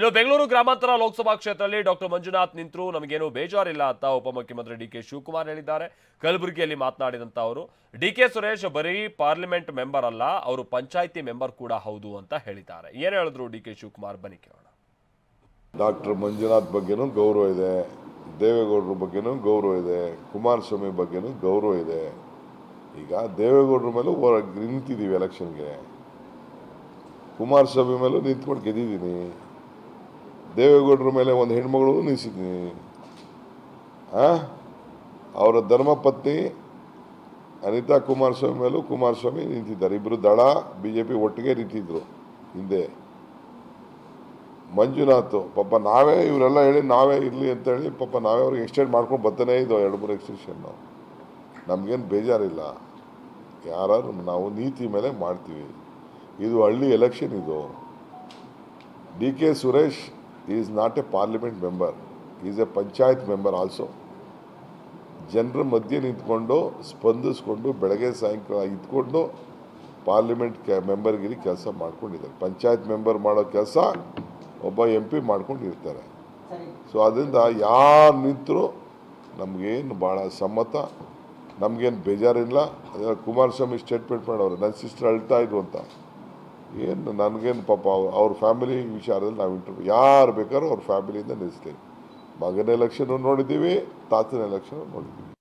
ಇನ್ನು ಬೆಂಗಳೂರು ಗ್ರಾಮಾಂತರ ಲೋಕಸಭಾ ಕ್ಷೇತ್ರದಲ್ಲಿ ಡಾಕ್ಟರ್ ಮಂಜುನಾಥ್ ನಿಂತರೂ ನಮಗೇನು ಬೇಜಾರಿಲ್ಲ ಅಂತ ಉಪಮುಖ್ಯಮಂತ್ರಿ ಡಿಕೆ ಶಿವಕುಮಾರ್ ಹೇಳಿದ್ದಾರೆ. ಕಲಬುರಗಿಯಲ್ಲಿ ಮಾತನಾಡಿದಂತ ಅವರು ಡಿಕೆ ಸುರೇಶ್ ಬರೀ ಪಾರ್ಲಿಮೆಂಟ್ ಮೆಂಬರ್ ಅಲ್ಲ, ಅವರು ಪಂಚಾಯಿತಿ ಮೆಂಬರ್ ಕೂಡ ಹೌದು ಅಂತ ಹೇಳಿದ್ದಾರೆ. ಏನ್ ಹೇಳಿದ್ರು ಡಿಕೆ ಶಿವಕುಮಾರ್, ಬನ್ನಿ ಕೇಳೋಣ. ಡಾಕ್ಟರ್ ಮಂಜುನಾಥ್ ಬಗ್ಗೆನೂ ಗೌರವ ಇದೆ, ದೇವೇಗೌಡರ ಬಗ್ಗೆನೂ ಗೌರವ ಇದೆ, ಕುಮಾರಸ್ವಾಮಿ ಬಗ್ಗೆನೂ ಗೌರವ ಇದೆ. ಈಗ ದೇವೇಗೌಡರ ಮೇಲೂ ನಿಂತಿದ್ದೀವಿ ಎಲೆಕ್ಷನ್ಗೆ, ಕುಮಾರಸ್ವಾಮಿ ಮೇಲೂ ನಿಂತ್ಕೊಂಡು ಗೆದ್ದಿದ್ದೀನಿ, ದೇವೇಗೌಡರ ಮೇಲೆ ಒಂದು ಹೆಣ್ಮಗಳು ನಿಲ್ಲಿಸಿದ್ದೀನಿ. ಅವರ ಧರ್ಮಪತ್ನಿ ಅನಿತಾ ಕುಮಾರಸ್ವಾಮಿ ಮೇಲೂ ಕುಮಾರಸ್ವಾಮಿ ನಿಂತಿದ್ದಾರೆ. ಇಬ್ಬರು ದಳ ಬಿಜೆಪಿ ಒಟ್ಟಿಗೆ ನಿಂತಿದ್ರು ಹಿಂದೆ. ಮಂಜುನಾಥ್ ಪಾಪ ನಾವೇ ಇವರೆಲ್ಲ ಹೇಳಿ ನಾವೇ ಇರಲಿ ಅಂತೇಳಿ ಪಾಪ ನಾವೇ ಅವ್ರಿಗೆ ಎಕ್ಸ್ಟೆಂಡ್ ಮಾಡ್ಕೊಂಡು ಬರ್ತಾನೇ ಇದ್ದೋ 2-3 ಎಕ್ಸ್ಟೆನ್ಷನ್ನು. ನಮಗೇನು ಬೇಜಾರಿಲ್ಲ, ಯಾರು ನಾವು ನೀತಿ ಮೇಲೆ ಮಾಡ್ತೀವಿ. ಇದು ಹಳ್ಳಿ ಎಲೆಕ್ಷನ್. ಇದು D K Suresh is not A parliament member, is A panchayat member also. ಜನರ ಮಧ್ಯೆ ನಿಂತ್ಕೊಂಡು ಸ್ಪಂದಿಸ್ಕೊಂಡು ಬೆಳಗ್ಗೆ ಸಾಯಂಕಾಲ ಇದ್ಕೊಂಡು ಪಾರ್ಲಿಮೆಂಟ್ ಮೆಂಬರ್ಗಿರಿ ಕೆಲಸ ಮಾಡ್ಕೊಂಡಿದ್ದಾರೆ. ಪಂಚಾಯತ್ ಮೆಂಬರ್ ಮಾಡೋ ಕೆಲಸ ಒಬ್ಬ MP ಮಾಡ್ಕೊಂಡಿರ್ತಾರೆ. ಸೊ ಅದರಿಂದ ಯಾರು ನಿಂತರೂ ನಮಗೇನು ಭಾಳ ಸಮ್ಮತ, ನಮಗೇನು ಬೇಜಾರಿಲ್ಲ. ಅದರ ಕುಮಾರಸ್ವಾಮಿ ಸ್ಟೇಟ್ಮೆಂಟ್ ಮಾಡೋರು ನನ್ನ ಸಿಸ್ಟರ್ ಅಳ್ತಾ ಇದ್ರು ಅಂತ. ಏನು ನನಗೇನು ಪಾಪ ಅವ್ರ ಫ್ಯಾಮಿಲಿ ವಿಚಾರದಲ್ಲಿ ನಾವು ಇಂಟರ್ವ್ಯೂ ಯಾರು ಬೇಕಾದ್ರೂ ಅವ್ರ ಫ್ಯಾಮಿಲಿಯಿಂದ ನಿಲ್ಲಿಸ್ತೀವಿ. ಮಗನ ಎಲೆಕ್ಷನ್ ನೋಡಿದ್ದೀವಿ, ತಾತನ ಎಲೆಕ್ಷನ್ ನೋಡಿದ್ದೀವಿ.